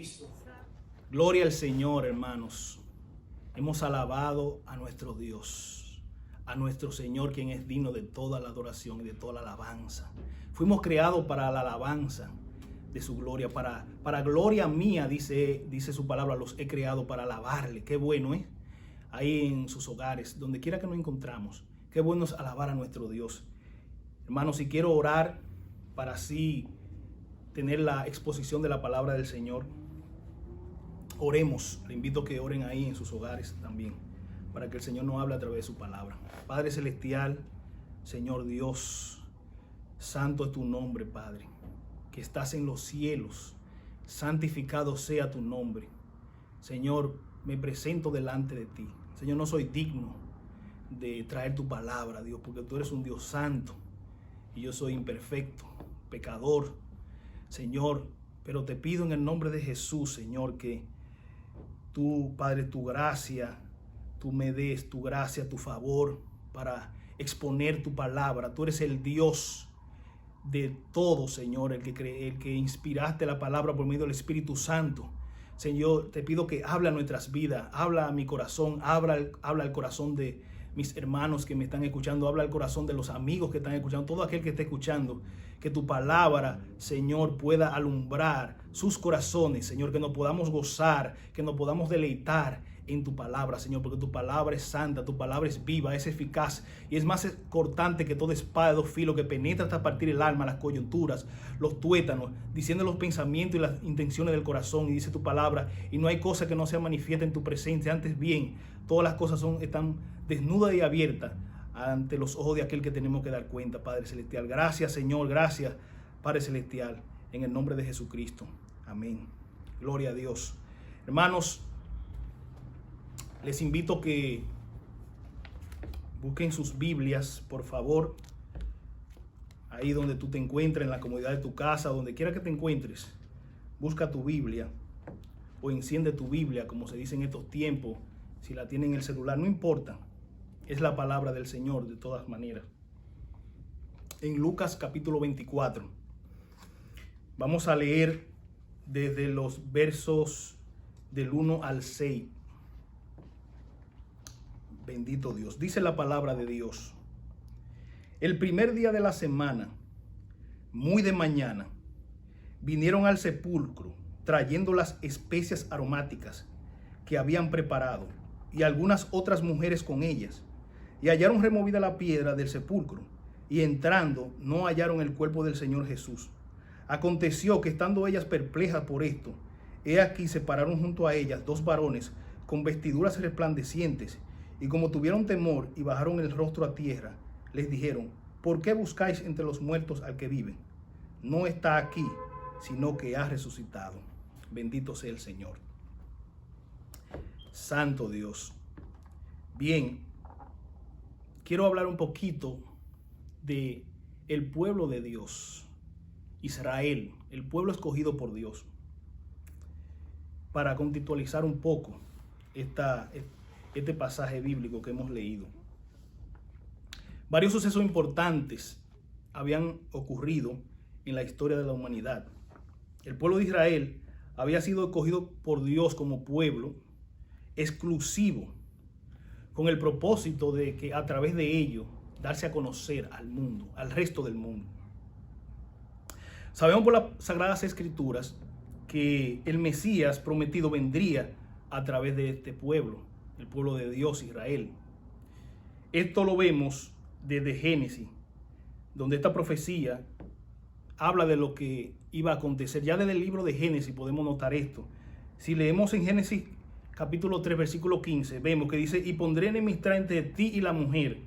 Cristo. Gloria al Señor, hermanos. Hemos alabado a nuestro Dios, a nuestro Señor, quien es digno de toda la adoración y de toda la alabanza. Fuimos creados para la alabanza de su gloria, para gloria mía, dice su palabra, los he creado para alabarle. Qué bueno, ¿eh? Ahí en sus hogares, donde quiera que nos encontramos, qué bueno es alabar a nuestro Dios. Hermanos, si quiero orar para así tener la exposición de la palabra del Señor, oremos. Le invito a que oren ahí en sus hogares también, para que el Señor nos hable a través de su palabra. Padre Celestial, Señor Dios, santo es tu nombre, Padre, que estás en los cielos. Santificado sea tu nombre. Señor, me presento delante de ti. Señor, no soy digno de traer tu palabra, Dios, porque tú eres un Dios santo y yo soy imperfecto, pecador, Señor. Pero te pido en el nombre de Jesús, Señor, que tú, Padre, tu gracia, tú me des tu gracia, tu favor para exponer tu palabra. Tú eres el Dios de todo, Señor, el que inspiraste la palabra por medio del Espíritu Santo. Señor, te pido que habla a nuestras vidas, habla a mi corazón, habla al corazón de mis hermanos que me están escuchando, habla al corazón de los amigos que están escuchando, todo aquel que esté escuchando, que tu palabra, Señor, pueda alumbrar sus corazones, Señor, que nos podamos gozar, que nos podamos deleitar en tu palabra, Señor, porque tu palabra es santa, tu palabra es viva, es eficaz y es más cortante que toda espada de dos filos, que penetra hasta partir el alma, las coyunturas, los tuétanos, diciendo los pensamientos y las intenciones del corazón. Y dice tu palabra, y no hay cosa que no sea manifiesta en tu presencia, antes bien, todas las cosas están desnudas y abiertas ante los ojos de aquel que tenemos que dar cuenta, Padre Celestial. Gracias, Señor, gracias, Padre Celestial, en el nombre de Jesucristo. Amén. Gloria a Dios. Hermanos, les invito a que busquen sus Biblias, por favor, ahí donde tú te encuentres, en la comodidad de tu casa, donde quiera que te encuentres. Busca tu Biblia o enciende tu Biblia, como se dice en estos tiempos. Si la tienen en el celular, no importa, es la palabra del Señor de todas maneras. En Lucas capítulo 24 vamos a leer desde los versos del 1 al 6. Bendito Dios. Dice la palabra de Dios: el primer día de la semana, muy de mañana, vinieron al sepulcro trayendo las especias aromáticas que habían preparado, y algunas otras mujeres con ellas, y hallaron removida la piedra del sepulcro, y entrando no hallaron el cuerpo del Señor Jesús. Aconteció que, estando ellas perplejas por esto, he aquí se pararon junto a ellas dos varones con vestiduras resplandecientes, y como tuvieron temor y bajaron el rostro a tierra, les dijeron: ¿por qué buscáis entre los muertos al que vive? No está aquí, sino que ha resucitado. Bendito sea el Señor. Santo Dios. Bien, quiero hablar un poquito de el pueblo de Dios, Israel, el pueblo escogido por Dios, para contextualizar un poco este pasaje bíblico que hemos leído. Varios sucesos importantes habían ocurrido en la historia de la humanidad. El pueblo de Israel había sido escogido por Dios como pueblo exclusivo, con el propósito de que a través de ello darse a conocer al mundo, al resto del mundo. Sabemos por las Sagradas Escrituras que el Mesías prometido vendría a través de este pueblo, el pueblo de Dios, Israel. Esto lo vemos desde Génesis, donde esta profecía habla de lo que iba a acontecer. Ya desde el libro de Génesis podemos notar esto. Si leemos en Génesis capítulo 3, versículo 15, vemos que dice: y pondré enemistad entre ti y la mujer,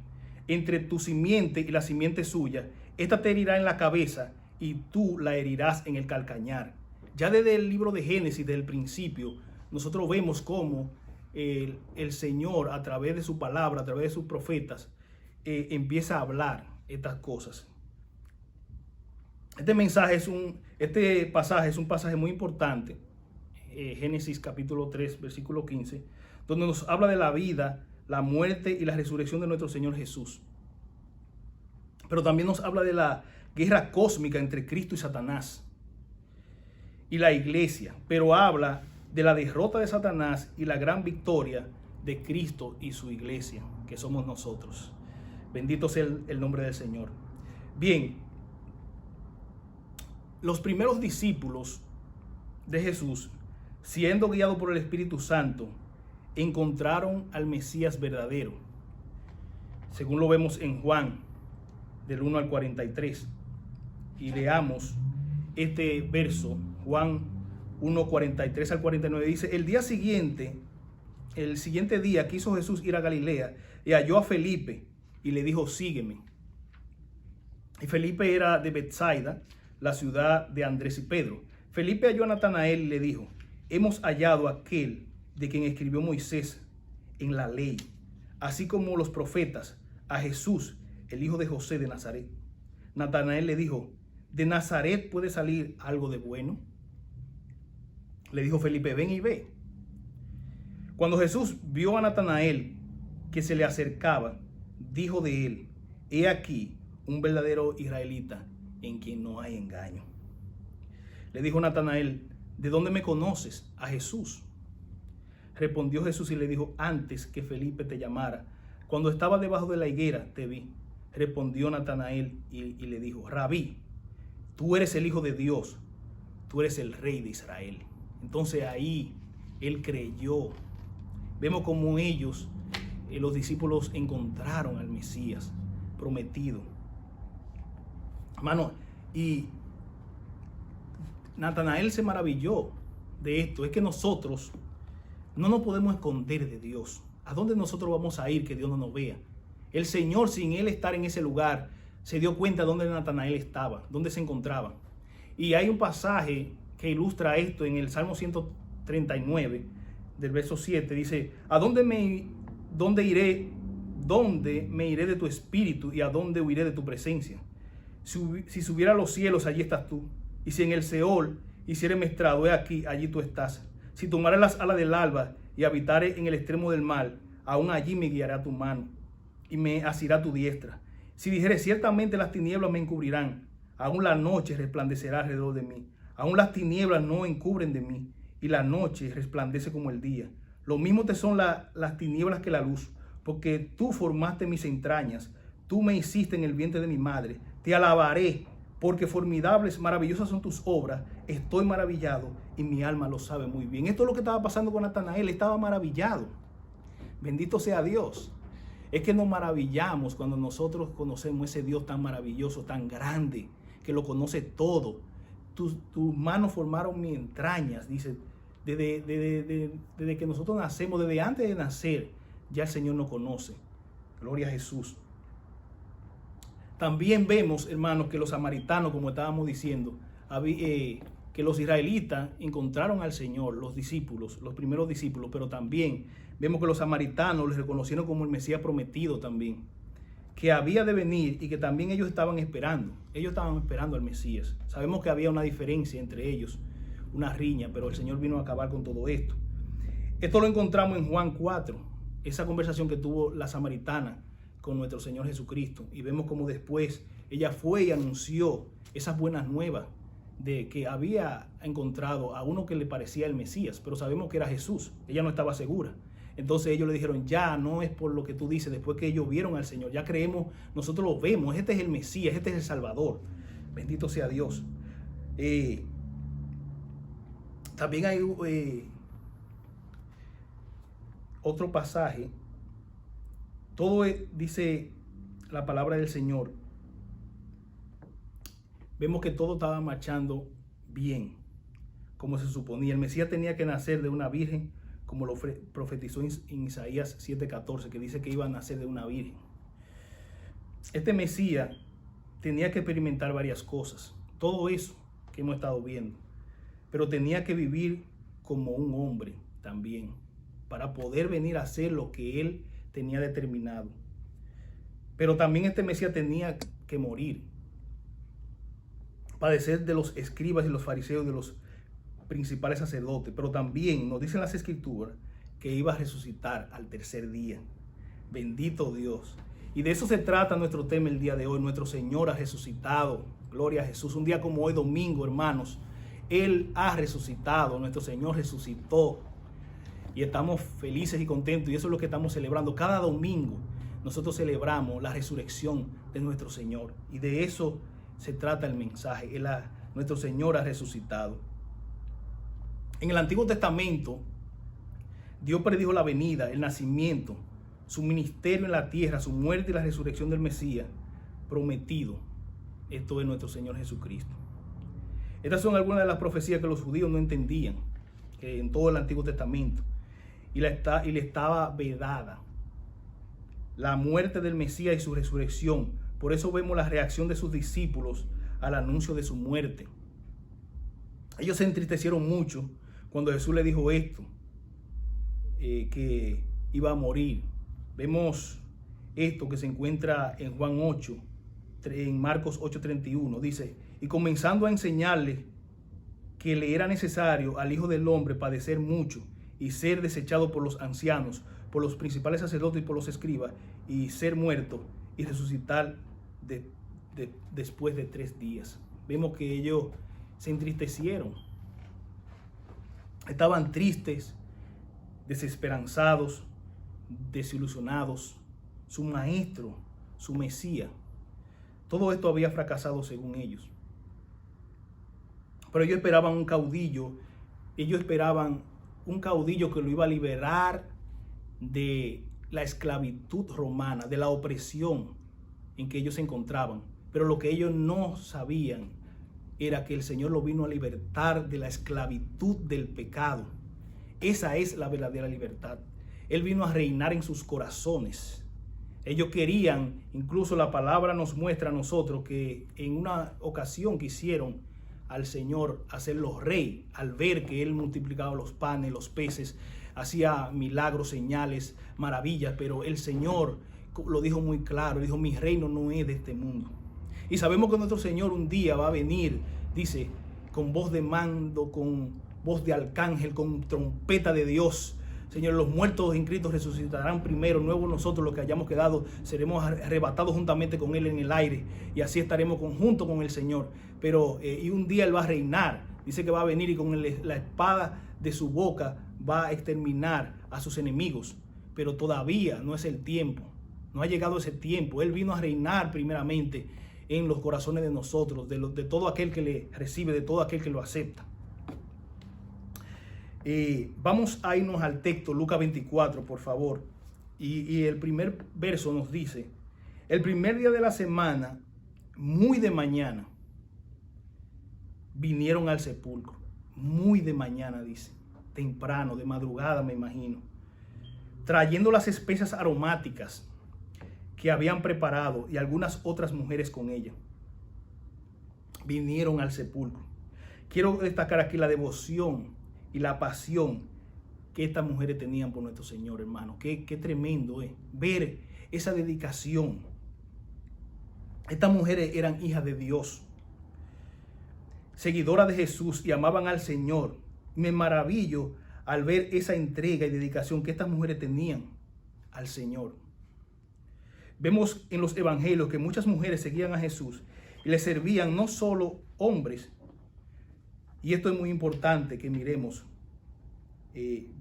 entre tu simiente y la simiente suya. Esta te herirá en la cabeza y tú la herirás en el calcañar. Ya desde el libro de Génesis, desde el principio, nosotros vemos cómo el Señor, a través de su palabra, a través de sus profetas, empieza a hablar estas cosas. Este pasaje es un pasaje muy importante, Génesis capítulo 3, versículo 15, donde nos habla de la vida, la muerte y la resurrección de nuestro Señor Jesús. Pero también nos habla de la guerra cósmica entre Cristo y Satanás. y la iglesia, pero habla de la derrota de Satanás y la gran victoria de Cristo y su iglesia, que somos nosotros. Bendito sea el nombre del Señor. Bien, los primeros discípulos de Jesús, siendo guiados por el Espíritu Santo, encontraron al Mesías verdadero, según lo vemos en Juan, del 1 al 43. Y leamos este verso, Juan 1, 43 al 49. Dice: el siguiente día quiso Jesús ir a Galilea y halló a Felipe y le dijo: sígueme. Y Felipe era de Betsaida, la ciudad de Andrés y Pedro. Felipe halló a Natanael y le dijo: hemos hallado a aquel de quien escribió Moisés en la ley, así como los profetas, a Jesús, el hijo de José de Nazaret. Natanael le dijo: ¿de Nazaret puede salir algo de bueno? Le dijo Felipe: ven y ve. Cuando Jesús vio a Natanael que se le acercaba, dijo de él: he aquí un verdadero israelita en quien no hay engaño. Le dijo Natanael: ¿de dónde me conoces? A Jesús. Respondió Jesús y le dijo: antes que Felipe te llamara, cuando estaba debajo de la higuera, te vi. Respondió Natanael y le dijo: Rabí, tú eres el Hijo de Dios, tú eres el Rey de Israel. Entonces ahí él creyó. Vemos como ellos, los discípulos, encontraron al Mesías prometido. Hermano, y Natanael se maravilló de esto. Es que nosotros no nos podemos esconder de Dios. ¿A dónde nosotros vamos a ir que Dios no nos vea? El Señor, sin él estar en ese lugar, se dio cuenta de dónde Natanael estaba, dónde se encontraba. Y hay un pasaje que ilustra esto en el Salmo 139, del verso 7. Dice: ¿a dónde me iré de tu espíritu y a dónde huiré de tu presencia? Si subiera a los cielos, allí estás tú. Y si en el Seol hiciere mi estrado, he aquí, allí tú estás. Si tomare las alas del alba y habitare en el extremo del mal, aún allí me guiará tu mano y me asirá tu diestra. Si dijere: ciertamente las tinieblas me encubrirán, aún la noche resplandecerá alrededor de mí. Aún las tinieblas no encubren de mí, y la noche resplandece como el día. Lo mismo te son las tinieblas que la luz, porque tú formaste mis entrañas, tú me hiciste en el vientre de mi madre. Te alabaré, porque formidables, maravillosas son tus obras. Estoy maravillado y mi alma lo sabe muy bien. Esto es lo que estaba pasando con Natanael. Estaba maravillado. Bendito sea Dios. Es que nos maravillamos cuando nosotros conocemos ese Dios tan maravilloso, tan grande, que lo conoce todo. Tus manos formaron mis entrañas, dice. Desde que nosotros nacemos, desde antes de nacer, ya el Señor nos conoce. Gloria a Jesús. También vemos, hermanos, que los samaritanos, como estábamos diciendo, que los israelitas encontraron al Señor, los discípulos, los primeros discípulos, pero también vemos que los samaritanos les reconocieron como el Mesías prometido también, que había de venir y que también ellos estaban esperando. Ellos estaban esperando al Mesías. Sabemos que había una diferencia entre ellos, una riña, pero el Señor vino a acabar con todo esto. Esto lo encontramos en Juan 4, esa conversación que tuvo la samaritana con nuestro Señor Jesucristo, y vemos como después ella fue y anunció esas buenas nuevas de que había encontrado a uno que le parecía el Mesías, pero sabemos que era Jesús. Ella no estaba segura. Entonces ellos le dijeron: ya no es por lo que tú dices. Después que ellos vieron al Señor, ya creemos, nosotros lo vemos, este es el Mesías, este es el Salvador. Bendito sea Dios. También hay otro pasaje. Todo dice la palabra del Señor. Vemos que todo estaba marchando bien, como se suponía. El Mesías tenía que nacer de una virgen, como lo profetizó en Isaías 7:14, que dice que iba a nacer de una virgen. Este Mesías tenía que experimentar varias cosas, todo eso que hemos estado viendo, pero tenía que vivir como un hombre también, para poder venir a hacer lo que él tenía determinado. Pero también este Mesías tenía que morir, padecer de los escribas y los fariseos, de los principales sacerdotes, pero también nos dicen las escrituras que iba a resucitar al tercer día. Bendito Dios. Y de eso se trata nuestro tema el día de hoy. Nuestro Señor ha resucitado. Gloria a Jesús. Un día como hoy, domingo, hermanos, Él ha resucitado, nuestro Señor resucitó. Y estamos felices y contentos, y eso es lo que estamos celebrando. Cada domingo nosotros celebramos la resurrección de nuestro Señor. Y de eso se trata el mensaje. Nuestro Señor ha resucitado. En el Antiguo Testamento, Dios predijo la venida, el nacimiento, su ministerio en la tierra, su muerte y la resurrección del Mesías prometido. Esto es nuestro Señor Jesucristo. Estas son algunas de las profecías que los judíos no entendían en todo el Antiguo Testamento. Y le estaba vedada la muerte del Mesías y su resurrección. Por eso vemos la reacción de sus discípulos al anuncio de su muerte. Ellos se entristecieron mucho cuando Jesús le dijo esto, que iba a morir. Vemos esto que se encuentra en Juan 8, en Marcos 8:31. Dice, y comenzando a enseñarles que le era necesario al Hijo del Hombre padecer mucho y ser desechado por los ancianos, por los principales sacerdotes y por los escribas, y ser muerto y resucitar después de 3 días. Vemos que ellos se entristecieron. Estaban tristes, desesperanzados, desilusionados. Su maestro, su Mesías, todo esto había fracasado según ellos. Pero ellos esperaban un caudillo. Ellos esperaban un caudillo que lo iba a liberar de la esclavitud romana, de la opresión en que ellos se encontraban. Pero lo que ellos no sabían era que el Señor lo vino a libertar de la esclavitud del pecado. Esa es la verdadera libertad. Él vino a reinar en sus corazones. Ellos querían, incluso la palabra nos muestra a nosotros que en una ocasión quisieron al Señor hacerlo rey, al ver que Él multiplicaba los panes, los peces, hacía milagros, señales, maravillas, pero el Señor lo dijo muy claro, dijo, mi reino no es de este mundo. Y sabemos que nuestro Señor un día va a venir, dice, con voz de mando, con voz de arcángel, con trompeta de Dios. Señor, los muertos en Cristo resucitarán primero, luego nosotros los que hayamos quedado seremos arrebatados juntamente con Él en el aire, y así estaremos junto con el Señor. Pero y un día Él va a reinar, dice que va a venir y con la espada de su boca va a exterminar a sus enemigos, pero todavía no es el tiempo, no ha llegado ese tiempo. Él vino a reinar primeramente en los corazones de nosotros, de todo aquel que le recibe, de todo aquel que lo acepta. Vamos a irnos al texto, Lucas 24, por favor. Y el primer verso nos dice, el primer día de la semana, muy de mañana, vinieron al sepulcro. Muy de mañana, dice, temprano, de madrugada me imagino, trayendo las especias aromáticas que habían preparado y algunas otras mujeres con ella. Vinieron al sepulcro. Quiero destacar aquí la devoción y la pasión que estas mujeres tenían por nuestro Señor, hermano. Qué tremendo es ver esa dedicación. Estas mujeres eran hijas de Dios, seguidoras de Jesús, y amaban al Señor. Me maravillo al ver esa entrega y dedicación que estas mujeres tenían al Señor. Vemos en los evangelios que muchas mujeres seguían a Jesús y le servían no solo hombres. Y esto es muy importante que miremos.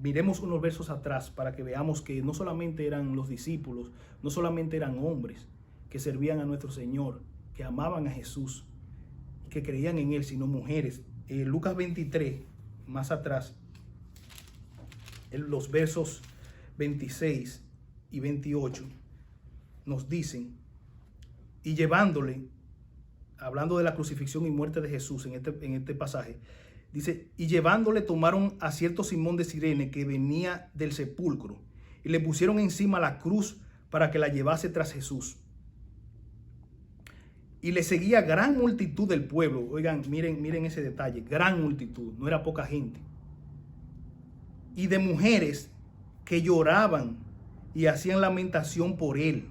Miremos unos versos atrás para que veamos que no solamente eran los discípulos, no solamente eran hombres que servían a nuestro Señor, que amaban a Jesús, que creían en Él, sino mujeres. Lucas 23, más atrás, en los versos 26 y 28, nos dicen, y llevándole, hablando de la crucifixión y muerte de Jesús en este pasaje, dice, y llevándole tomaron a cierto Simón de Cirene que venía del sepulcro y le pusieron encima la cruz para que la llevase tras Jesús. Y le seguía gran multitud del pueblo. Oigan, miren ese detalle, gran multitud, no era poca gente. Y de mujeres que lloraban y hacían lamentación por él.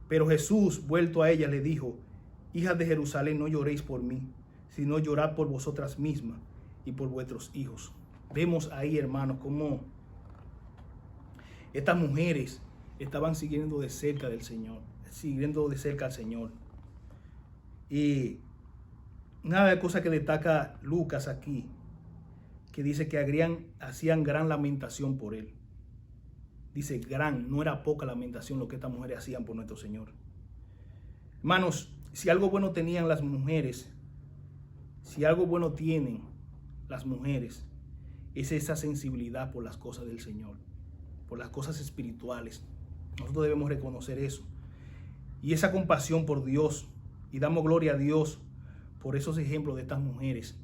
Pero Jesús, vuelto a ella, le dijo, hijas de Jerusalén, no lloréis por mí, sino llorad por vosotras mismas y por vuestros hijos. Vemos ahí, hermanos, cómo estas mujeres estaban siguiendo de cerca del Señor, siguiendo de cerca al Señor. Y una de las cosas que destaca Lucas aquí, que dice que hacían gran lamentación por él. Dice gran, no era poca lamentación lo que estas mujeres hacían por nuestro Señor. Hermanos, si algo bueno tenían las mujeres, si algo bueno tienen las mujeres, es esa sensibilidad por las cosas del Señor, por las cosas espirituales. Nosotros debemos reconocer eso. Y esa compasión por Dios. Y damos gloria a Dios por esos ejemplos de estas mujeres.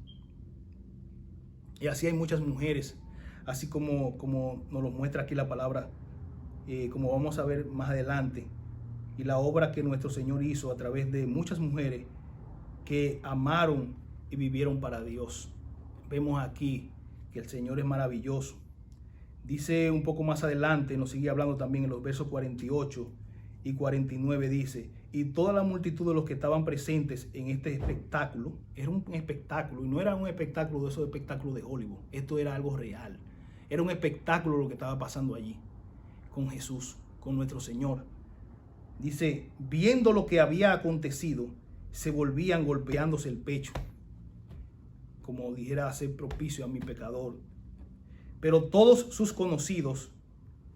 Y así hay muchas mujeres, así como nos lo muestra aquí la palabra, como vamos a ver más adelante. Y la obra que nuestro Señor hizo a través de muchas mujeres que amaron y vivieron para Dios. Vemos aquí que el Señor es maravilloso. Dice un poco más adelante, nos sigue hablando también en los versos 48 y 49, dice: y toda la multitud de los que estaban presentes en este espectáculo, era un espectáculo, y no era un espectáculo de esos espectáculos de Hollywood, esto era algo real, era un espectáculo lo que estaba pasando allí, con Jesús, con nuestro Señor. Dice, viendo lo que había acontecido, se volvían golpeándose el pecho, como dijera, hacer propicio a mi pecador. Pero todos sus conocidos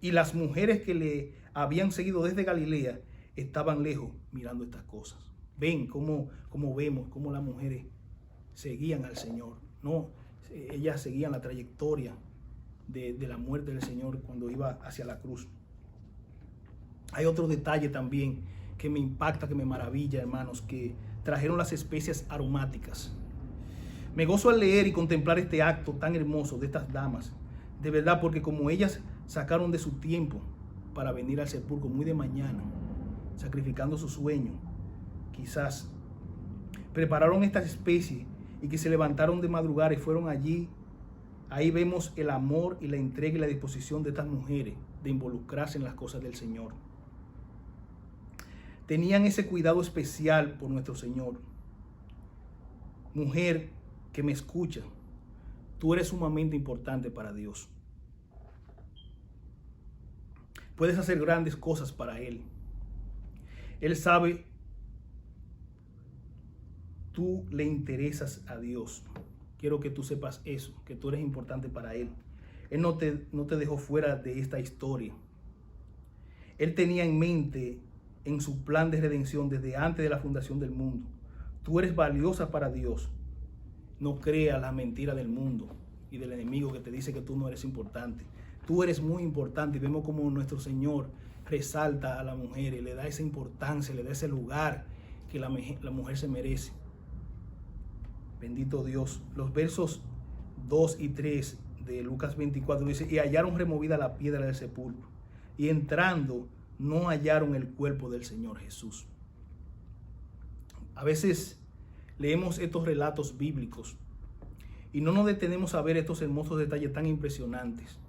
y las mujeres que le habían seguido desde Galilea estaban lejos mirando estas cosas. Ven cómo vemos, cómo las mujeres seguían al Señor. No, ellas seguían la trayectoria de la muerte del Señor cuando iba hacia la cruz. Hay otro detalle también que me impacta, que me maravilla, hermanos, que trajeron las especias aromáticas. Me gozo al leer y contemplar este acto tan hermoso de estas damas, de verdad, porque como ellas sacaron de su tiempo para venir al sepulcro muy de mañana, sacrificando su sueño, quizás prepararon estas especies y que se levantaron de madrugada y fueron allí. Ahí vemos el amor y la entrega y la disposición de estas mujeres de involucrarse en las cosas del Señor. Tenían ese cuidado especial por nuestro Señor. Mujer que me escucha, tú eres sumamente importante para Dios. Puedes hacer grandes cosas para Él. Él sabe, tú le interesas a Dios. Quiero que tú sepas eso, que tú eres importante para Él. Él no te dejó fuera de esta historia. Él tenía en mente en su plan de redención desde antes de la fundación del mundo. Tú eres valiosa para Dios. No creas la mentira del mundo y del enemigo que te dice que tú no eres importante. Tú eres muy importante y vemos como nuestro Señor resalta a la mujer y le da esa importancia, le da ese lugar que la mujer se merece. Bendito Dios. Los versos 2 y 3 de Lucas 24 dice: y hallaron removida la piedra del sepulcro, y entrando no hallaron el cuerpo del Señor Jesús. A veces leemos estos relatos bíblicos y no nos detenemos a ver estos hermosos detalles tan impresionantes.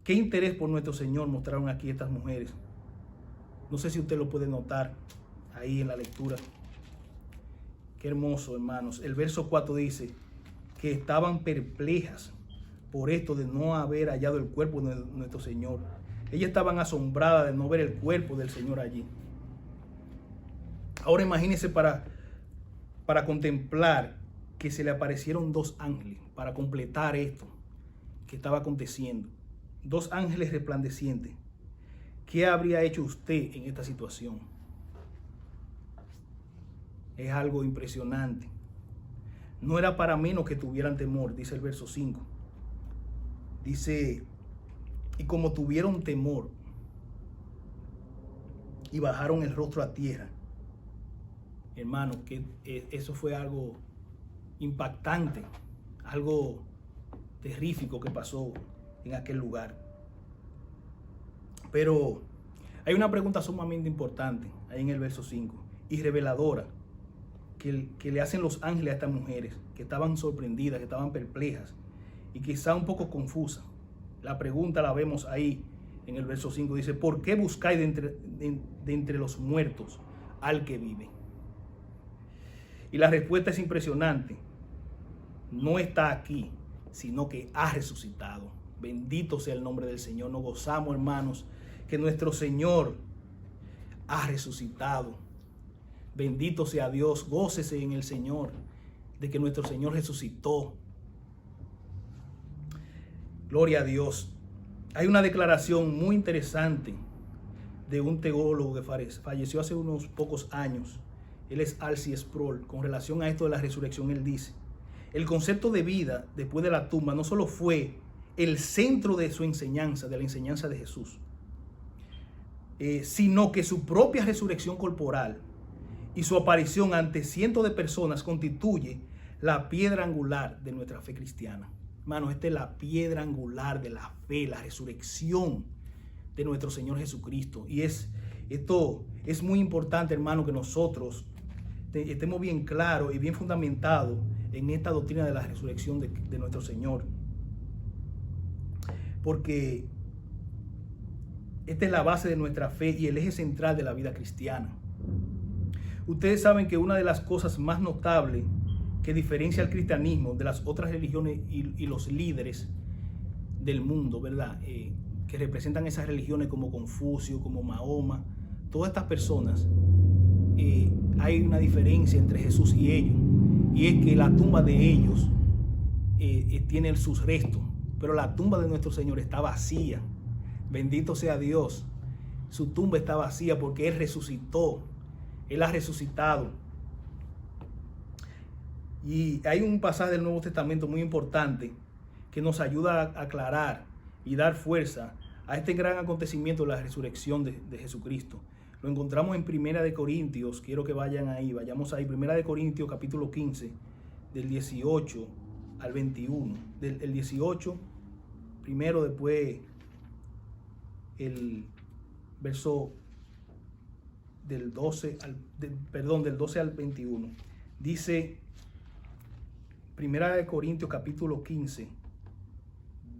¿Qué interés por nuestro Señor mostraron aquí estas mujeres? No sé si usted lo puede notar ahí en la lectura. Qué hermoso, hermanos. El verso 4 dice que estaban perplejas por esto de no haber hallado el cuerpo de nuestro Señor. Ellas estaban asombradas de no ver el cuerpo del Señor allí. Ahora imagínense para contemplar que se le aparecieron dos ángeles para completar esto que estaba aconteciendo. Dos ángeles resplandecientes. ¿Qué habría hecho usted en esta situación? Es algo impresionante. No era para menos que tuvieran temor, dice el verso 5. Dice, y como tuvieron temor y bajaron el rostro a tierra. Hermano, que eso fue algo impactante, algo terrífico que pasó en aquel lugar. Pero hay una pregunta sumamente importante ahí en el verso 5 y reveladora que le hacen los ángeles a estas mujeres que estaban sorprendidas, que estaban perplejas y quizá un poco confusas. La pregunta la vemos ahí en el verso 5, dice: ¿por qué buscáis de entre los muertos al que vive? Y la respuesta es impresionante. No está aquí, sino que ha resucitado. Bendito sea el nombre del Señor. Nos gozamos, hermanos, que nuestro Señor ha resucitado. Bendito sea Dios, gócese en el Señor de que nuestro Señor resucitó. Gloria a Dios. Hay una declaración muy interesante de un teólogo que falleció hace unos pocos años. Él es R.C. Sproul. Con relación a esto de la resurrección, él dice: el concepto de vida después de la tumba no solo fue el centro de su enseñanza, de la enseñanza de Jesús, sino que su propia resurrección corporal y su aparición ante cientos de personas constituye la piedra angular de nuestra fe cristiana. Hermanos, esta es la piedra angular de la fe, la resurrección de nuestro Señor Jesucristo. Y esto es muy importante, hermano, que nosotros estemos bien claros y bien fundamentados en esta doctrina de la resurrección de nuestro Señor. Porque esta es la base de nuestra fe y el eje central de la vida cristiana. Ustedes saben que una de las cosas más notables que diferencia al cristianismo de las otras religiones y los líderes del mundo, ¿verdad? Que representan esas religiones como Confucio, como Mahoma, todas estas personas, hay una diferencia entre Jesús y ellos, y es que la tumba de ellos tiene sus restos, pero la tumba de nuestro Señor está vacía. Bendito sea Dios. Su tumba está vacía porque Él resucitó. Él ha resucitado. Y hay un pasaje del Nuevo Testamento muy importante que nos ayuda a aclarar y dar fuerza a este gran acontecimiento de la resurrección de Jesucristo. Lo encontramos en Primera de Corintios. Quiero que vayamos ahí. Primera de Corintios, capítulo 15, del 18 al 21. El 18, primero, después el verso del 12 al 21. Dice Primera de Corintios capítulo 15,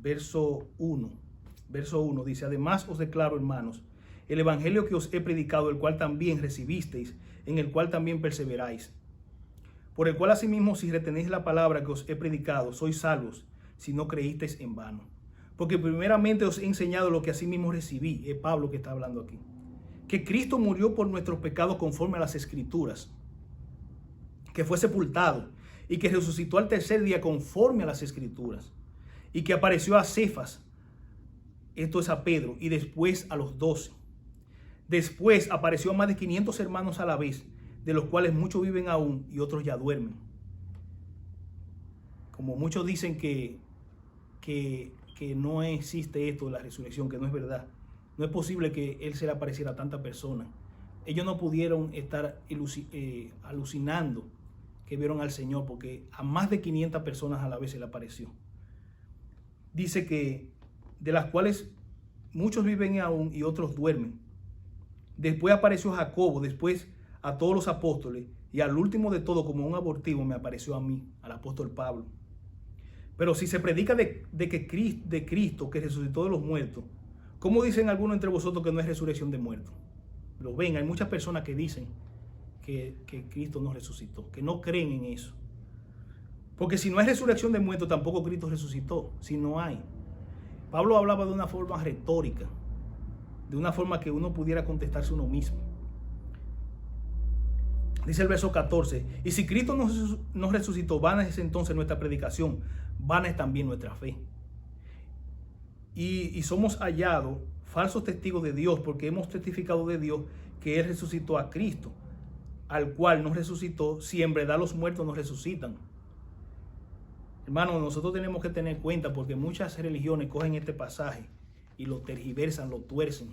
verso 1. Verso 1 dice: además os declaro, hermanos, el evangelio que os he predicado, el cual también recibisteis, en el cual también perseveráis, por el cual asimismo, si retenéis la palabra que os he predicado, sois salvos, si no creísteis en vano. Porque primeramente os he enseñado lo que asimismo recibí. Es Pablo que está hablando aquí: que Cristo murió por nuestros pecados conforme a las Escrituras, que fue sepultado y que resucitó al tercer día conforme a las Escrituras, y que apareció a Cefas, esto es a Pedro, y después a los 12. Después apareció a más de 500 hermanos a la vez, de los cuales muchos viven aún y otros ya duermen. Como muchos dicen que no existe esto de la resurrección, que no es verdad. No es posible que Él se le apareciera a tanta persona. Ellos no pudieron estar alucinando que vieron al Señor, porque a más de 500 personas a la vez se le apareció. Dice que de las cuales muchos viven aún y otros duermen. Después apareció Jacobo, después a todos los apóstoles, y al último de todo, como un abortivo, me apareció a mí, al apóstol Pablo. Pero si se predica de Cristo que resucitó de los muertos, ¿cómo dicen algunos entre vosotros que no es resurrección de muertos? Lo ven, hay muchas personas que dicen que Cristo no resucitó, que no creen en eso. Porque si no hay resurrección de muertos, tampoco Cristo resucitó, si no hay. Pablo hablaba de una forma retórica, de una forma que uno pudiera contestarse uno mismo. Dice el verso 14: y si Cristo no resucitó, vana es entonces nuestra predicación, vana es también nuestra fe. Y somos hallados falsos testigos de Dios, porque hemos testificado de Dios que Él resucitó a Cristo, al cual no resucitó, si en verdad los muertos no resucitan. Hermanos, nosotros tenemos que tener cuenta, porque muchas religiones cogen este pasaje y lo tergiversan, lo tuercen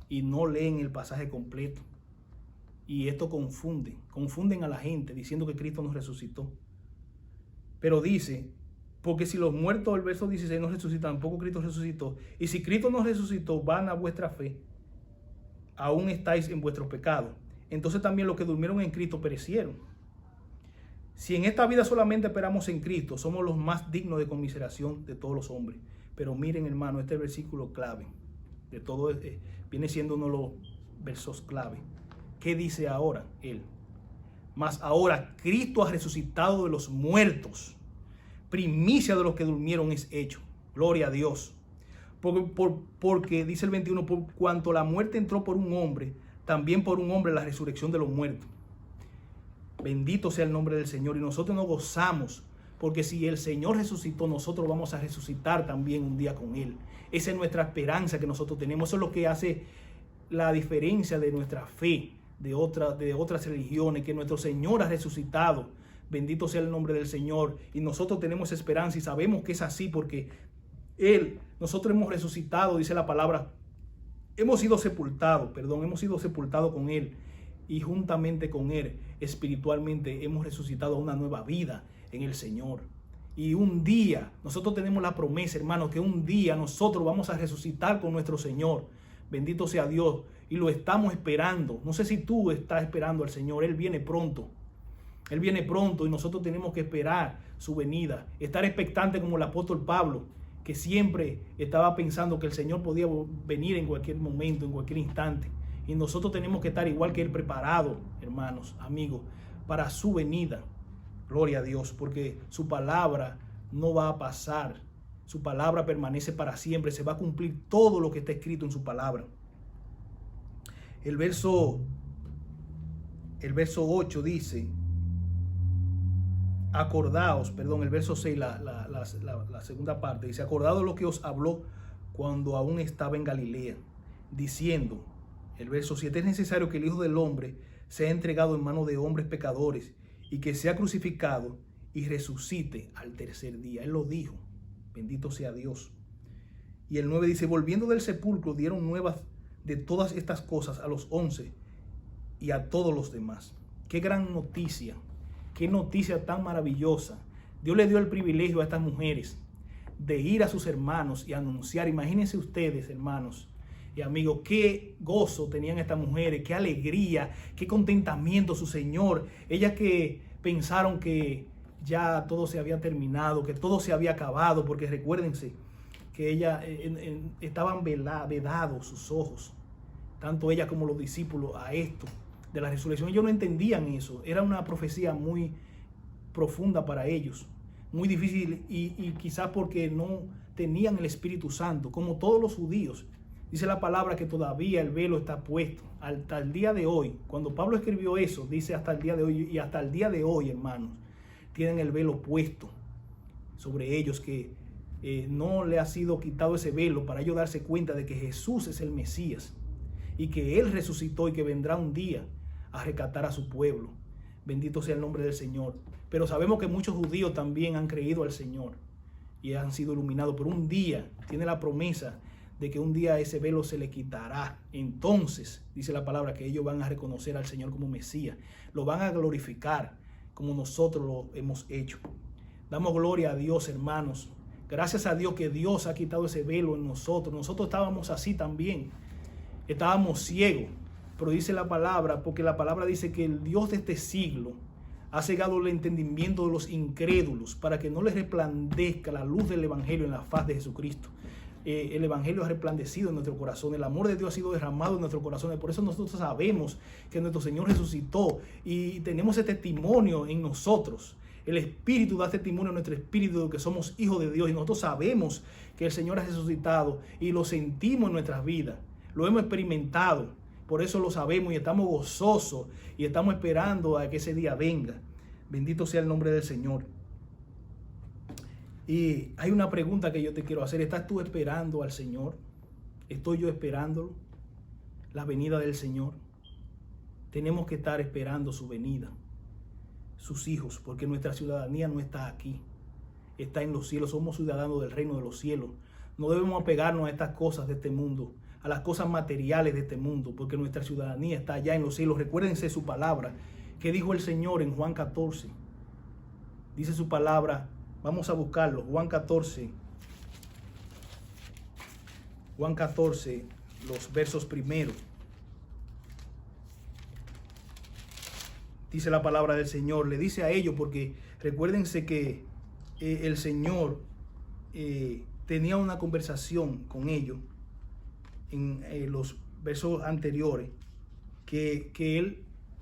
y no leen el pasaje completo. Y esto confunden a la gente diciendo que Cristo no resucitó. Pero dice: porque si los muertos, el verso 16, no resucitan, tampoco Cristo resucitó. Y si Cristo no resucitó, vana vuestra fe, aún estáis en vuestros pecados. Entonces también los que durmieron en Cristo perecieron. Si en esta vida solamente esperamos en Cristo, somos los más dignos de conmiseración de todos los hombres. Pero miren, hermano, este versículo clave de todo, viene siendo uno de los versos clave. ¿Qué dice ahora él? Mas ahora Cristo ha resucitado de los muertos, primicia de los que durmieron es hecho. Gloria a Dios. Porque dice el 21, por cuanto la muerte entró por un hombre, también por un hombre la resurrección de los muertos. Bendito sea el nombre del Señor. Y nosotros nos gozamos, porque si el Señor resucitó, nosotros vamos a resucitar también un día con Él. Esa es nuestra esperanza que nosotros tenemos. Eso es lo que hace la diferencia de nuestra fe, de otras religiones, que nuestro Señor ha resucitado. Bendito sea el nombre del Señor. Y nosotros tenemos esperanza y sabemos que es así porque nosotros hemos resucitado, dice la palabra. Hemos sido sepultados con Él. Y juntamente con Él, espiritualmente, hemos resucitado a una nueva vida en el Señor. Y un día, nosotros tenemos la promesa, hermanos, que un día nosotros vamos a resucitar con nuestro Señor. Bendito sea Dios. Y lo estamos esperando. No sé si tú estás esperando al Señor. Él viene pronto. Él viene pronto y nosotros tenemos que esperar su venida. Estar expectante como el apóstol Pablo, que siempre estaba pensando que el Señor podía venir en cualquier momento, en cualquier instante. Y nosotros tenemos que estar igual que Él, preparado, hermanos, amigos, para su venida. Gloria a Dios, porque su palabra no va a pasar. Su palabra permanece para siempre. Se va a cumplir todo lo que está escrito en su palabra. El verso 8 dice, el verso 6, la segunda parte, dice, acordaos lo que os habló cuando aún estaba en Galilea, diciendo, el verso 7, es necesario que el Hijo del Hombre sea entregado en manos de hombres pecadores y que sea crucificado y resucite al tercer día. Él lo dijo. Bendito sea Dios. Y el 9 dice, volviendo del sepulcro, dieron nuevas de todas estas cosas a los 11 y a todos los demás. Qué gran noticia. Qué noticia tan maravillosa. Dios le dio el privilegio a estas mujeres de ir a sus hermanos y anunciar. Imagínense ustedes, hermanos y amigos, qué gozo tenían estas mujeres, qué alegría, qué contentamiento su Señor. Ellas que pensaron que ya todo se había terminado, que todo se había acabado, porque recuérdense que ellas estaban vedados sus ojos, tanto ella como los discípulos, a esto de la resurrección. Ellos no entendían eso. Era una profecía muy profunda para ellos, muy difícil, y quizás porque no tenían el Espíritu Santo, como todos los judíos. Dice la palabra que todavía el velo está puesto hasta el día de hoy. Cuando Pablo escribió eso, dice hasta el día de hoy, y hasta el día de hoy, hermanos, tienen el velo puesto sobre ellos, que no le ha sido quitado ese velo para ellos darse cuenta de que Jesús es el Mesías y que Él resucitó y que vendrá un día a rescatar a su pueblo. Bendito sea el nombre del Señor. Pero sabemos que muchos judíos también han creído al Señor y han sido iluminados. Pero un día tiene la promesa de que un día ese velo se le quitará. Entonces, dice la palabra, que ellos van a reconocer al Señor como Mesías. Lo van a glorificar como nosotros lo hemos hecho. Damos gloria a Dios, hermanos. Gracias a Dios que Dios ha quitado ese velo en nosotros. Nosotros estábamos así también. Estábamos ciegos. Pero dice la palabra, porque la palabra dice que el Dios de este siglo ha cegado el entendimiento de los incrédulos para que no les resplandezca la luz del Evangelio en la faz de Jesucristo. El Evangelio ha resplandecido en nuestro corazón. El amor de Dios ha sido derramado en nuestros corazones. Por eso nosotros sabemos que nuestro Señor resucitó y tenemos ese testimonio en nosotros. El Espíritu da testimonio a nuestro espíritu de que somos hijos de Dios, y nosotros sabemos que el Señor ha resucitado y lo sentimos en nuestras vidas. Lo hemos experimentado. Por eso lo sabemos y estamos gozosos y estamos esperando a que ese día venga. Bendito sea el nombre del Señor. Y hay una pregunta que yo te quiero hacer. ¿Estás tú esperando al Señor? ¿Estoy yo esperándolo? La venida del Señor. Tenemos que estar esperando su venida. Sus hijos, porque nuestra ciudadanía no está aquí. Está en los cielos. Somos ciudadanos del reino de los cielos. No debemos apegarnos a estas cosas de este mundo, a las cosas materiales de este mundo, porque nuestra ciudadanía está allá en los cielos. Recuérdense su palabra. ¿Qué dijo el Señor en Juan 14? Dice su palabra. Vamos a buscarlo. Juan 14, los versos primeros. Dice la palabra del Señor. Le dice a ellos, porque recuérdense que el Señor tenía una conversación con ellos en los versos anteriores, que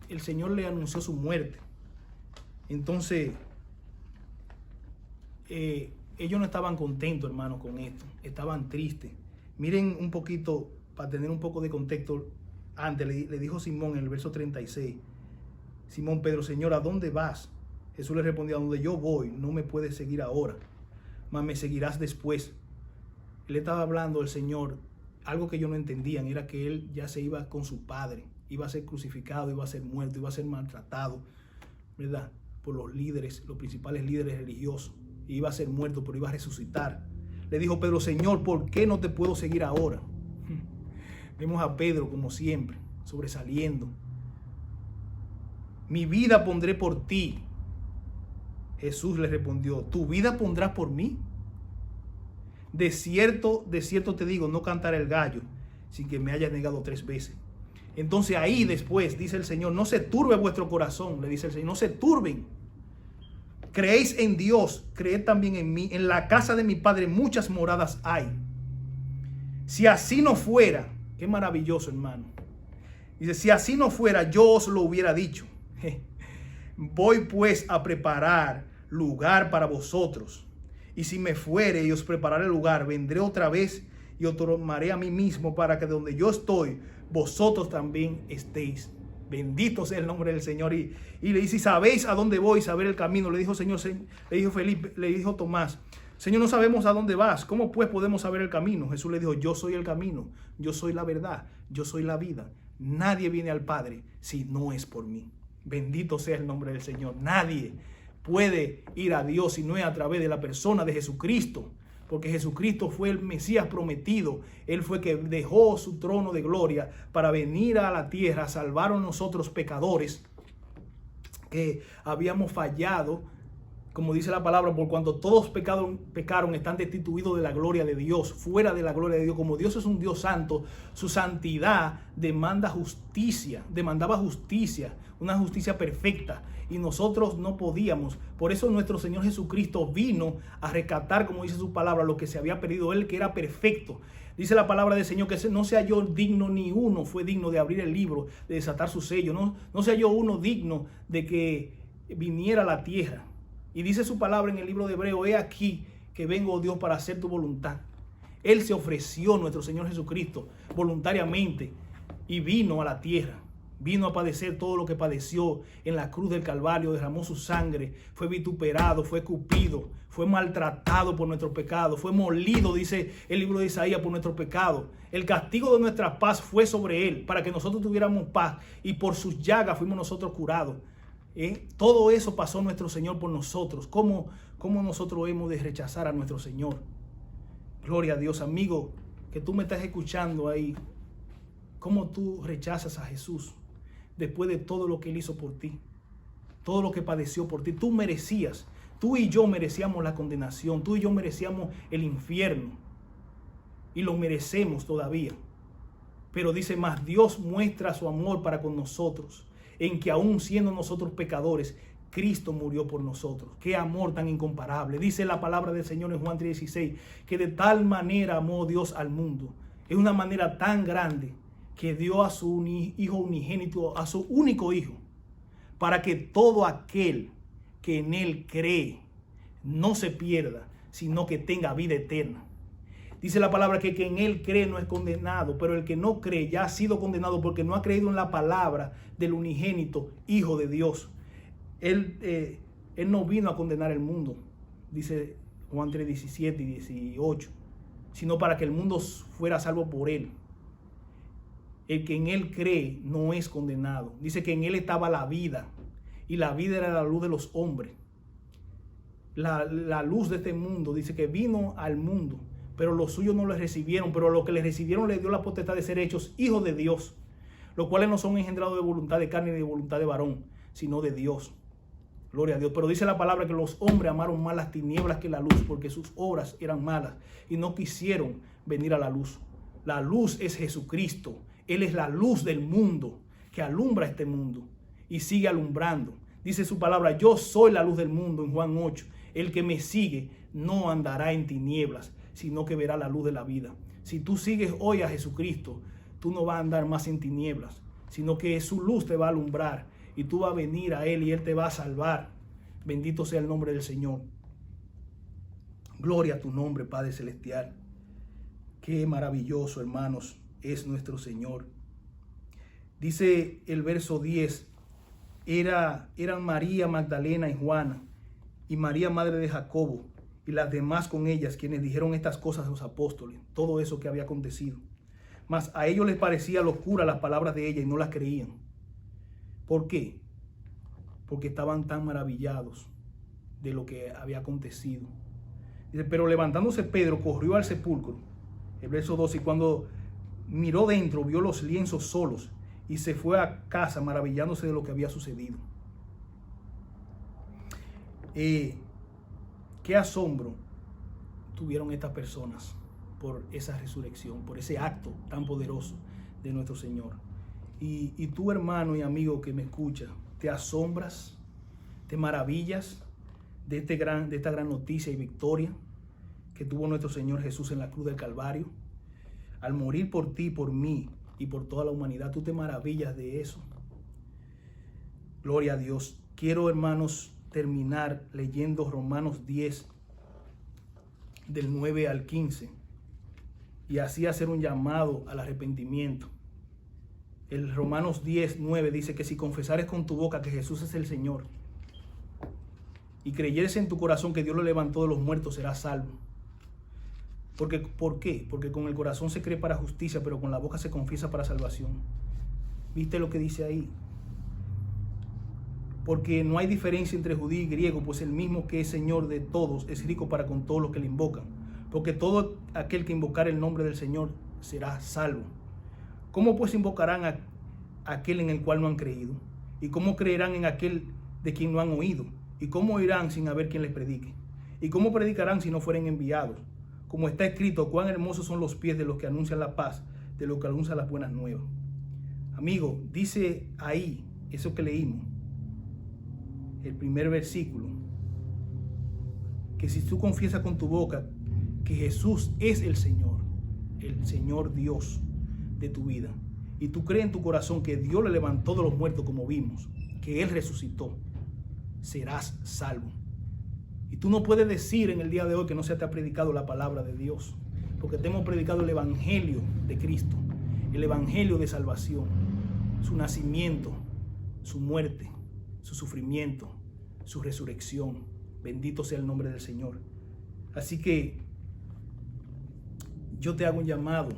el Señor le anunció su muerte. Entonces, ellos no estaban contentos, hermanos, con esto. Estaban tristes. Miren un poquito, para tener un poco de contexto, antes le dijo Simón en el verso 36, Simón Pedro, Señor, ¿a dónde vas? Jesús le respondió, a donde yo voy, no me puedes seguir ahora, mas me seguirás después. Él estaba hablando, el Señor, algo que ellos no entendían, era que él ya se iba con su Padre, iba a ser crucificado, iba a ser muerto, iba a ser maltratado, ¿verdad? Por los líderes, los principales líderes religiosos. Iba a ser muerto, pero iba a resucitar. Le dijo Pedro, Señor, ¿por qué no te puedo seguir ahora? Vemos a Pedro, como siempre, sobresaliendo. Mi vida pondré por ti. Jesús le respondió, ¿tu vida pondrás por mí? De cierto te digo, no cantará el gallo sin que me hayas negado 3 veces. Entonces ahí después dice el Señor, no se turbe vuestro corazón, le dice el Señor, no se turben. Creéis en Dios, creed también en mí. En la casa de mi Padre muchas moradas hay. Si así no fuera, qué maravilloso, hermano. Dice, si así no fuera, yo os lo hubiera dicho. Voy pues a preparar lugar para vosotros. Y si me fuere y os prepararé lugar, vendré otra vez y os tomaré a mí mismo, para que donde yo estoy, vosotros también estéis. Bendito sea el nombre del Señor. Y le dice, ¿sabéis a dónde voy? Saber el camino. Le dijo Señor, le dijo Felipe, le dijo Tomás, Señor, no sabemos a dónde vas. ¿Cómo pues podemos saber el camino? Jesús le dijo, yo soy el camino, yo soy la verdad, yo soy la vida. Nadie viene al Padre si no es por mí. Bendito sea el nombre del Señor. Nadie puede ir a Dios si no es a través de la persona de Jesucristo. Porque Jesucristo fue el Mesías prometido. Él fue que dejó su trono de gloria para venir a la tierra a salvar a nosotros pecadores que habíamos fallado. Como dice la palabra, por cuanto todos pecaron, están destituidos de la gloria de Dios, fuera de la gloria de Dios. Como Dios es un Dios santo, su santidad demandaba justicia, una justicia perfecta. Y nosotros no podíamos. Por eso nuestro Señor Jesucristo vino a rescatar, como dice su palabra, lo que se había perdido. Él que era perfecto. Dice la palabra del Señor que no se halló digno, ni uno fue digno de abrir el libro, de desatar su sello. No se halló uno digno de que viniera a la tierra. Y dice su palabra en el libro de Hebreo, he aquí que vengo, oh Dios, para hacer tu voluntad. Él se ofreció, nuestro Señor Jesucristo, voluntariamente y vino a la tierra. Vino a padecer todo lo que padeció en la cruz del Calvario, derramó su sangre, fue vituperado, fue escupido, fue maltratado por nuestro pecado, fue molido, dice el libro de Isaías, por nuestro pecado. El castigo de nuestra paz fue sobre él, para que nosotros tuviéramos paz, y por sus llagas fuimos nosotros curados. Todo eso pasó nuestro Señor por nosotros. ¿Cómo nosotros hemos de rechazar a nuestro Señor? Gloria a Dios, amigo, que tú me estás escuchando ahí. ¿Cómo tú rechazas a Jesús después de todo lo que Él hizo por ti? Todo lo que padeció por ti. Tú merecías, tú y yo merecíamos la condenación, tú y yo merecíamos el infierno. Y lo merecemos todavía. Pero dice más, Dios muestra su amor para con nosotros, en que aún siendo nosotros pecadores, Cristo murió por nosotros. Qué amor tan incomparable. Dice la palabra del Señor en Juan 3:16, que de tal manera amó Dios al mundo. Es una manera tan grande que dio a su Hijo unigénito, a su único Hijo, para que todo aquel que en Él cree no se pierda, sino que tenga vida eterna. Dice la palabra que en Él cree no es condenado, pero el que no cree ya ha sido condenado porque no ha creído en la palabra del unigénito Hijo de Dios. Él no vino a condenar el mundo, dice Juan 3:17 y 18, sino para que el mundo fuera salvo por Él. El que en Él cree no es condenado. Dice que en Él estaba la vida, y la vida era la luz de los hombres. La luz de este mundo, dice que vino al mundo, pero los suyos no le recibieron, pero a los que le recibieron les dio la potestad de ser hechos hijos de Dios, los cuales no son engendrados de voluntad de carne ni de voluntad de varón, sino de Dios. Gloria a Dios. Pero dice la palabra que los hombres amaron más las tinieblas que la luz, porque sus obras eran malas y no quisieron venir a la luz. La luz es Jesucristo. Él es la luz del mundo que alumbra este mundo y sigue alumbrando. Dice su palabra, yo soy la luz del mundo en Juan 8. El que me sigue no andará en tinieblas, sino que verá la luz de la vida. Si tú sigues hoy a Jesucristo, tú no vas a andar más en tinieblas, sino que su luz te va a alumbrar y tú vas a venir a Él y Él te va a salvar. Bendito sea el nombre del Señor. Gloria a tu nombre, Padre Celestial. Qué maravilloso, hermanos, es nuestro Señor. Dice el verso 10, eran María Magdalena y Juana, y María, madre de Jacobo, y las demás con ellas, quienes dijeron estas cosas a los apóstoles, todo eso que había acontecido. Mas a ellos les parecía locura las palabras de ella y no las creían. ¿Por qué? Porque estaban tan maravillados de lo que había acontecido. Dice, pero levantándose Pedro, corrió al sepulcro, el verso 12, y cuando miró dentro, vio los lienzos solos, y se fue a casa maravillándose de lo que había sucedido. Qué asombro tuvieron estas personas por esa resurrección, por ese acto tan poderoso de nuestro Señor. Y tú, hermano y amigo que me escucha, te asombras, te maravillas de esta gran noticia y victoria que tuvo nuestro Señor Jesús en la cruz del Calvario. Al morir por ti, por mí y por toda la humanidad, tú te maravillas de eso. Gloria a Dios. Quiero, hermanos, terminar leyendo Romanos 10, del 9 al 15, y así hacer un llamado al arrepentimiento. El Romanos 10, 9 dice que si confesares con tu boca que Jesús es el Señor y creyeres en tu corazón que Dios lo levantó de los muertos, serás salvo. ¿Por qué? Porque con el corazón se cree para justicia, pero con la boca se confiesa para salvación. ¿Viste lo que dice ahí? Porque no hay diferencia entre judío y griego, pues el mismo que es Señor de todos es rico para con todos los que le invocan. Porque todo aquel que invocar el nombre del Señor será salvo. ¿Cómo pues invocarán a aquel en el cual no han creído? ¿Y cómo creerán en aquel de quien no han oído? ¿Y cómo oirán sin haber quien les predique? ¿Y cómo predicarán si no fueren enviados? Como está escrito, cuán hermosos son los pies de los que anuncian la paz, de los que anuncian las buenas nuevas. Amigo, dice ahí, eso que leímos, el primer versículo, que si tú confiesas con tu boca que Jesús es el Señor Dios de tu vida, y tú crees en tu corazón que Dios le levantó de los muertos, como vimos, que Él resucitó, serás salvo. Y tú no puedes decir en el día de hoy que no se te ha predicado la palabra de Dios, porque te hemos predicado el evangelio de Cristo, el evangelio de salvación, su nacimiento, su muerte, su sufrimiento, su resurrección. Bendito sea el nombre del Señor. Así que yo te hago un llamado.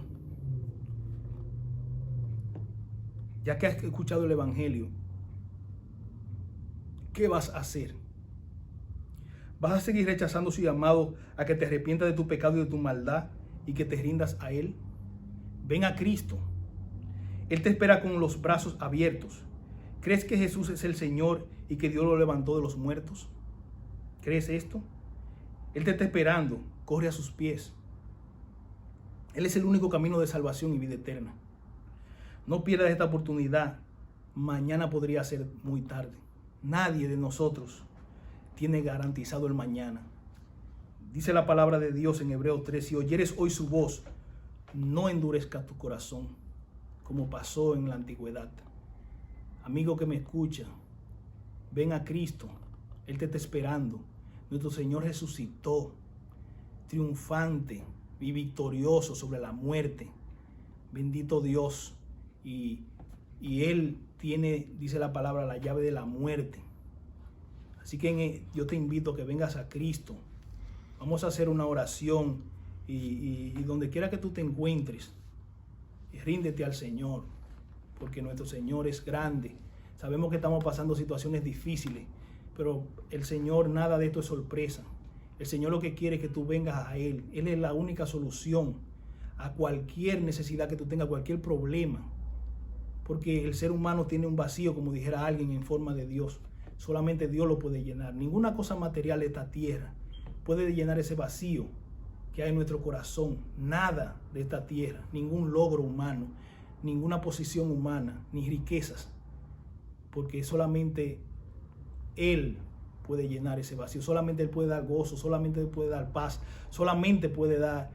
Ya que has escuchado el evangelio, ¿qué vas a hacer? ¿Vas a seguir rechazando su llamado a que te arrepientas de tu pecado y de tu maldad y que te rindas a Él? Ven a Cristo. Él te espera con los brazos abiertos. ¿Crees que Jesús es el Señor y que Dios lo levantó de los muertos? ¿Crees esto? Él te está esperando. Corre a sus pies. Él es el único camino de salvación y vida eterna. No pierdas esta oportunidad. Mañana podría ser muy tarde. Nadie de nosotros tiene garantizado el mañana. Dice la palabra de Dios en Hebreos 3, si oyeres hoy su voz, no endurezca tu corazón, como pasó en la antigüedad. Amigo que me escucha, ven a Cristo. Él te está esperando. Nuestro Señor resucitó, triunfante y victorioso sobre la muerte. Bendito Dios. Y Él tiene, dice la palabra, la llave de la muerte. Así que yo te invito a que vengas a Cristo. Vamos a hacer una oración y donde quiera que tú te encuentres, ríndete al Señor, porque nuestro Señor es grande. Sabemos que estamos pasando situaciones difíciles, pero el Señor, nada de esto es sorpresa. El Señor lo que quiere es que tú vengas a Él. Él es la única solución a cualquier necesidad que tú tengas, cualquier problema. Porque el ser humano tiene un vacío, como dijera alguien, en forma de Dios. Solamente Dios lo puede llenar. Ninguna cosa material de esta tierra puede llenar ese vacío que hay en nuestro corazón. Nada de esta tierra, ningún logro humano, ninguna posición humana, ni riquezas. Porque solamente Él puede llenar ese vacío. Solamente Él puede dar gozo, solamente Él puede dar paz, solamente puede dar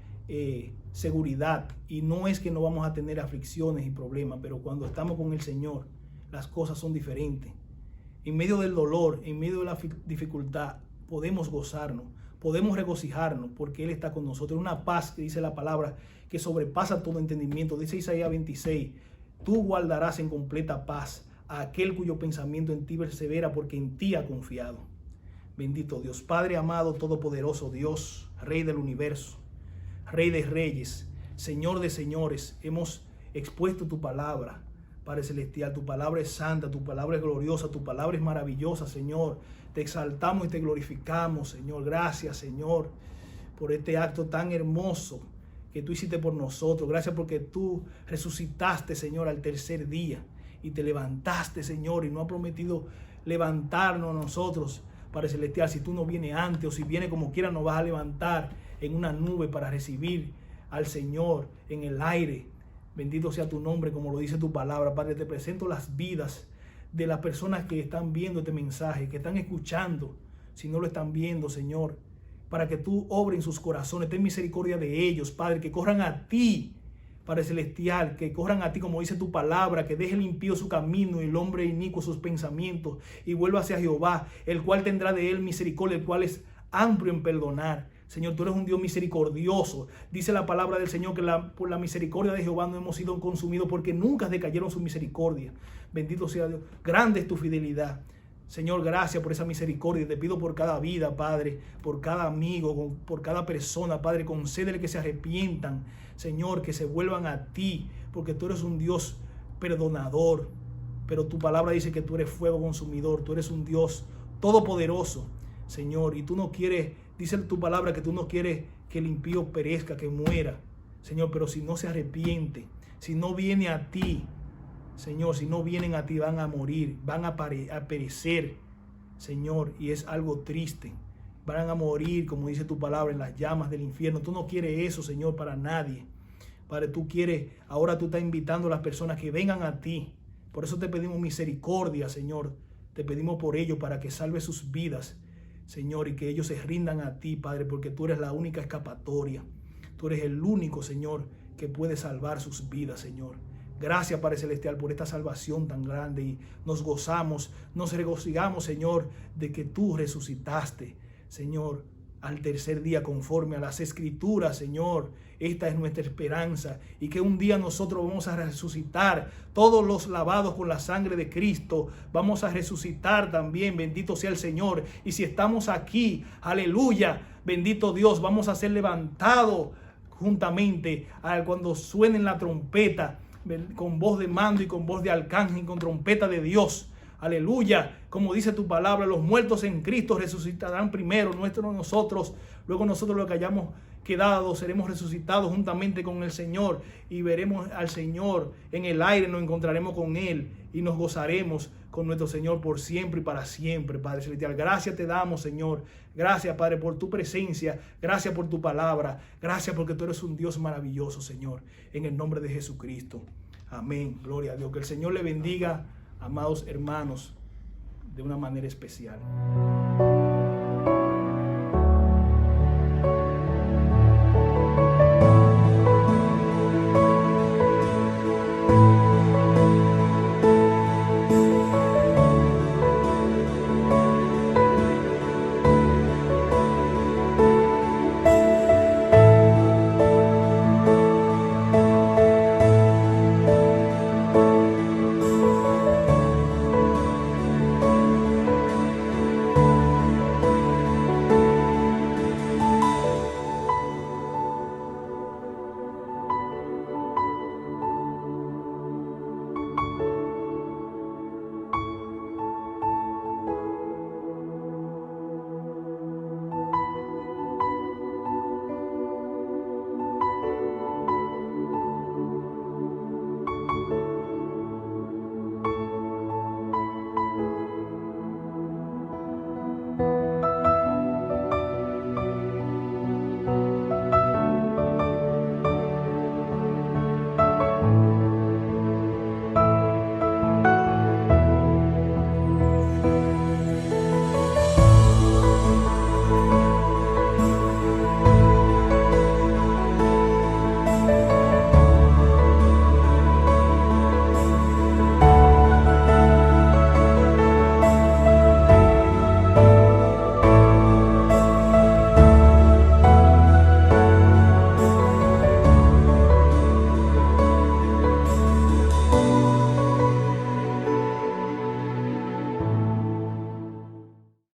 seguridad. Y no es que no vamos a tener aflicciones y problemas, pero cuando estamos con el Señor, las cosas son diferentes. En medio del dolor, en medio de la dificultad, podemos gozarnos, podemos regocijarnos, porque Él está con nosotros. Una paz, que dice la palabra, que sobrepasa todo entendimiento. Dice Isaías 26, tú guardarás en completa paz a aquel cuyo pensamiento en ti persevera, porque en ti ha confiado. Bendito Dios, Padre amado, todopoderoso Dios, Rey del universo, Rey de reyes, Señor de señores, hemos expuesto tu palabra, Padre celestial. Tu palabra es santa, tu palabra es gloriosa, tu palabra es maravillosa, Señor. Te exaltamos y te glorificamos, Señor. Gracias, Señor, por este acto tan hermoso que tú hiciste por nosotros. Gracias porque tú resucitaste, Señor, al tercer día y te levantaste, Señor, y no has prometido levantarnos a nosotros, Padre celestial. Si tú no vienes antes o si vienes como quiera, nos vas a levantar en una nube para recibir al Señor en el aire. Bendito sea tu nombre, como lo dice tu palabra. Padre, te presento las vidas de las personas que están viendo este mensaje, que están escuchando, si no lo están viendo, Señor, para que tú obres en sus corazones. Ten misericordia de ellos, Padre, que corran a ti, Padre celestial, que corran a ti, como dice tu palabra, que deje el impío su camino y el hombre inicuo sus pensamientos, y vuelva hacia Jehová, el cual tendrá de él misericordia, el cual es amplio en perdonar. Señor, tú eres un Dios misericordioso. Dice la palabra del Señor que por la misericordia de Jehová no hemos sido consumidos, porque nunca decayeron su misericordia. Bendito sea Dios. Grande es tu fidelidad. Señor, gracias por esa misericordia. Te pido por cada vida, Padre, por cada amigo, por cada persona, Padre, concédele que se arrepientan, Señor, que se vuelvan a ti, porque tú eres un Dios perdonador. Pero tu palabra dice que tú eres fuego consumidor. Tú eres un Dios todopoderoso, Señor, y tú no quieres, dice tu palabra, que tú no quieres que el impío perezca, que muera, Señor. Pero si no se arrepiente, si no viene a ti, Señor, si no vienen a ti, van a morir, van a perecer, Señor, y es algo triste. Van a morir, como dice tu palabra, en las llamas del infierno. Tú no quieres eso, Señor, para nadie. Padre, tú quieres, ahora tú estás invitando a las personas que vengan a ti. Por eso te pedimos misericordia, Señor. Te pedimos por ellos, para que salve sus vidas, Señor, y que ellos se rindan a ti, Padre, porque tú eres la única escapatoria. Tú eres el único, Señor, que puede salvar sus vidas, Señor. Gracias, Padre celestial, por esta salvación tan grande, y nos gozamos, nos regocijamos, Señor, de que tú resucitaste, Señor, al tercer día, conforme a las Escrituras, Señor. Esta es nuestra esperanza, y que un día nosotros vamos a resucitar, todos los lavados con la sangre de Cristo. Vamos a resucitar también, bendito sea el Señor. Y si estamos aquí, aleluya, bendito Dios, vamos a ser levantados juntamente cuando suene la trompeta, con voz de mando y con voz de arcángel y con trompeta de Dios. Aleluya, como dice tu palabra, los muertos en Cristo resucitarán primero, nosotros, luego nosotros los que hayamos quedado seremos resucitados juntamente con el Señor, y veremos al Señor en el aire, nos encontraremos con Él y nos gozaremos con nuestro Señor por siempre y para siempre. Padre celestial, gracias te damos, Señor. Gracias, Padre, por tu presencia. Gracias por tu palabra. Gracias porque tú eres un Dios maravilloso, Señor. En el nombre de Jesucristo. Amén. Gloria a Dios. Que el Señor le bendiga, amados hermanos, de una manera especial.